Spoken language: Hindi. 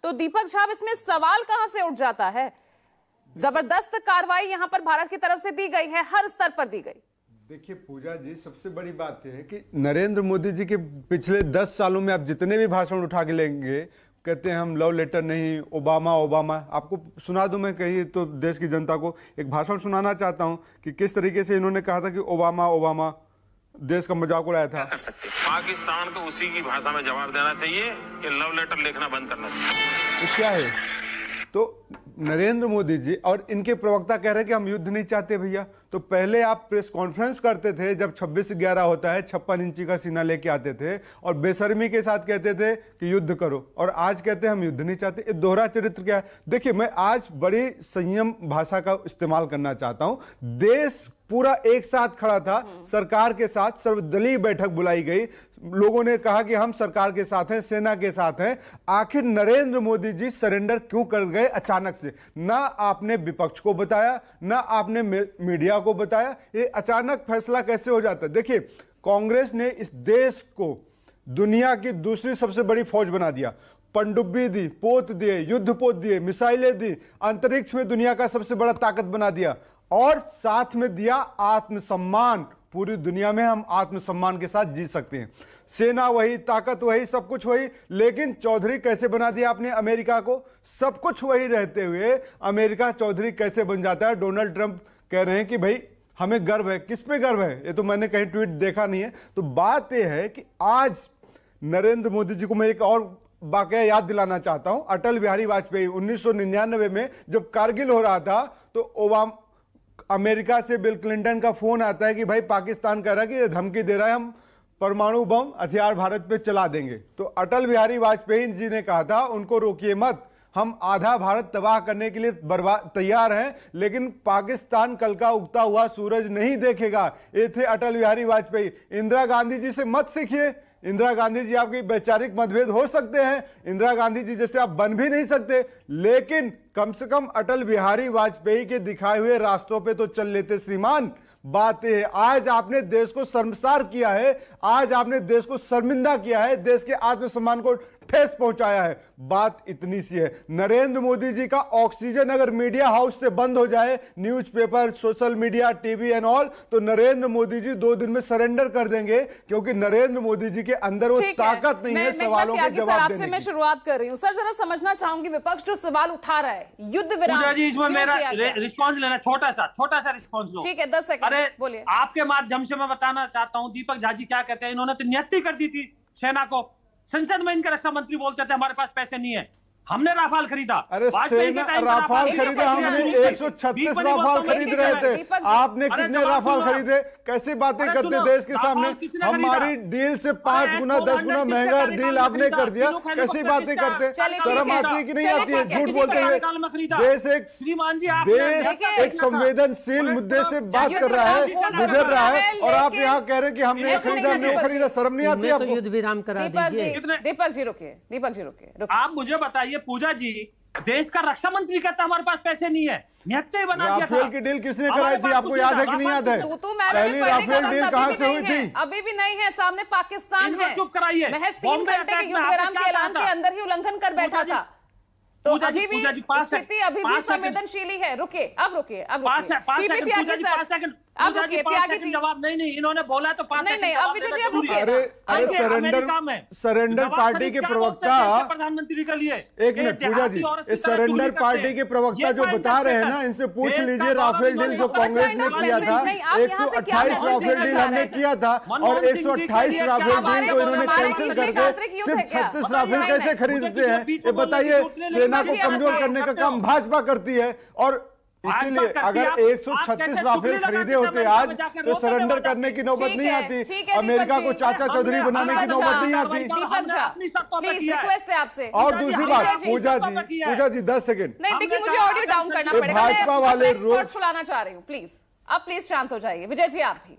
तो दीपक झा, इसमें सवाल कहां से उठ जाता है? जबरदस्त कार्रवाई यहां पर भारत की तरफ से दी गई है, हर स्तर पर दी गई। देखिए पूजा जी, सबसे बड़ी बात यह है कि नरेंद्र मोदी जी के पिछले 10 सालों में आप जितने भी भाषण उठा के लेंगे, कहते हैं हम लव लेटर नहीं, ओबामा ओबामा। आपको सुना दूं मैं कहीं तो देश की जनता को एक भाषण सुनाना चाहता हूं कि किस तरीके से इन्होंने कहा था कि ओबामा ओबामा, देश का मजाक उड़ाया था। पाकिस्तान को उसी की भाषा में जवाब देना चाहिए कि लव लेटर लिखना बंद करना चाहिए। तो क्या है, तो नरेंद्र मोदी जी और इनके प्रवक्ता कह रहे हैं कि हम युद्ध नहीं चाहते भैया। तो पहले आप प्रेस कॉन्फ्रेंस करते थे जब 26/11 होता है, 56 इंची का सीना लेके आते थे और बेशर्मी के साथ कहते थे कि युद्ध करो, और आज कहते हैं हम युद्ध नहीं चाहते। ये दोहरा चरित्र क्या है? देखिए, मैं आज बड़ी संयम भाषा का इस्तेमाल करना चाहता हूं। देश पूरा एक साथ खड़ा था, सरकार के साथ सर्वदलीय बैठक बुलाई गई, लोगों ने कहा कि हम सरकार के साथ हैं, सेना के साथ हैं। आखिर नरेंद्र मोदी जी सरेंडर क्यों कर गए अचानक से? ना आपने विपक्ष को बताया, ना आपने मीडिया को बताया। ये अचानक फैसला कैसे हो जाता है? देखिए, कांग्रेस ने इस देश को दुनिया की दूसरी सबसे बड़ी फौज बना दिया, पनडुब्बी दी, पोत दिए, युद्ध पोत दिए, मिसाइलें दी, अंतरिक्ष में दुनिया का सबसे बड़ा ताकत बना दिया, और साथ में दिया आत्मसम्मान। पूरी दुनिया में हम आत्मसम्मान के साथ जी सकते हैं। सेना वही, ताकत वही, सब कुछ वही, लेकिन चौधरी कैसे बना दिया आपने अमेरिका को? सब कुछ वही रहते हुए अमेरिका चौधरी कैसे बन जाता है? डोनाल्ड ट्रंप कह रहे हैं कि भाई हमें गर्व है। किस पे गर्व है? ये तो मैंने कहीं ट्वीट देखा नहीं है। तो बात यह है कि आज नरेंद्र मोदी जी को मैं एक और वाकया याद दिलाना चाहता हूं। अटल बिहारी वाजपेयी 1999 में जब कारगिल हो रहा था, तो अमेरिका से बिल क्लिंटन का फोन आता है कि भाई पाकिस्तान कह रहा है कि ये धमकी दे रहा है, हम परमाणु बम हथियार भारत पे चला देंगे। तो अटल बिहारी वाजपेयी जी ने कहा था, उनको रोकिए मत, हम आधा भारत तबाह करने के लिए तैयार हैं, लेकिन पाकिस्तान कल का उगता हुआ सूरज नहीं देखेगा। ये थे अटल बिहारी वाजपेयी। इंदिरा गांधी जी से मत सीखिए। इंदिरा गांधी जी, आपकी वैचारिक मतभेद हो सकते हैं, इंदिरा गांधी जी जैसे आप बन भी नहीं सकते, लेकिन कम से कम अटल बिहारी वाजपेयी के दिखाए हुए रास्तों पे तो चल लेते श्रीमान। बात है, आज आपने देश को शर्मसार किया है, आज आपने देश को शर्मिंदा किया है, देश के आत्मसम्मान को ठेस पहुंचाया है। बात इतनी सी है। नरेंद्र मोदी जी का ऑक्सीजन अगर मीडिया हाउस से बंद हो जाए, newspaper, social media, TV and all, तो नरेंद्र मोदी जी 2 दिन में सरेंडर कर देंगे, क्योंकि नरेंद्र मोदी जी के अंदर वो ताकत नहीं है सवालों के जवाब देने की। मैं शुरुआत कर रही हूँ सर, जरा समझना चाहूंगी विपक्ष जो सवाल उठा रहा है, युद्ध विराम, इसमें मेरा रिस्पॉन्स लेना, छोटा सा रिस्पॉन्स लो। ठीक है, 10 सेकंड। अरे बोलिए। आपके माध्यम से मैं बताना चाहता हूँ, दीपक झा जी क्या कहते हैं, इन्होंने तो नियुक्ति कर दी थी सेना को। संसद में इनके रक्षा मंत्री बोलते थे हमारे पास पैसे नहीं है, हमने राफाल खरीदा। अरे राफाल खरीदा, हमने 136 राफाल खरीद रहे थे। आपने कितने राफाल खरीदे? कैसी बातें करते देश के सामने? हमारी डील से 5 गुना 10 गुना महंगा डील आपने कर दिया। कैसी बातें करते? शर्म आती है कि नहीं आती है? झूठ बोलते हुए देश एक संवेदनशील मुद्दे से बात कर रहा है, गुजर रहा है, और आप यहाँ कह रहे हैं कि हमने खरीदा, नहीं खरीदा। शर्म नहीं आती आपको? युद्ध विराम करा दीजिए। दीपक जी रुकिए, दीपक जी रुकिए। आप मुझे बताइए पूजा जी, देश का रक्षा मंत्री कहता हमारे पास पैसे नहीं है, निहत्ते बना दिया था। राफेल की डील किसने कराई थी? आपको याद है कि नहीं याद है? पहली राफेल डील कहां से हुई थी? अभी भी नहीं है, सामने पाकिस्तान है। चुप कराइए। महज 3 घंटे के युद्ध विराम के ऐलान के अंदर ही उल्लंघन कर बैठा था। तो अभी भी स्थिति अभी भी संवेदनशील है। रुकिए, अब रुकिए, अब रुकिए। जवाब नहीं, इन्होंने बोला तो सरेंडर पार्टी के प्रवक्ता, प्रधानमंत्री के लिए एक मिनट पूजा जी, इस सरेंडर पार्टी के प्रवक्ता जो बता रहे हैं ना, इनसे पूछ लीजिए राफेल डील जो कांग्रेस ने किया था, 128 राफेल डील हमने किया था, और 128 राफेल डील को इन्होंने कैंसिल करके सिर्फ 36 राफेल कैसे खरीदते हैं? ये बताइए। सेना को कमजोर करने का काम भाजपा करती है, और इसीलिए अगर 136 राफेल खरीदे होते आज, तो सरेंडर करने की नौबत नहीं आती, अमेरिका को चाचा चौधरी बनाने की नौबत नहीं आती। रिक्वेस्ट है आपसे। और दूसरी बात पूजा जी 10 सेकंड नहीं, देखिए मुझे ऑडियो डाउन करना पड़ेगा, भाजपा वाले रोज सुनाना चाह रही हूँ, प्लीज अब प्लीज शांत हो जाइए। विजय जी आप भी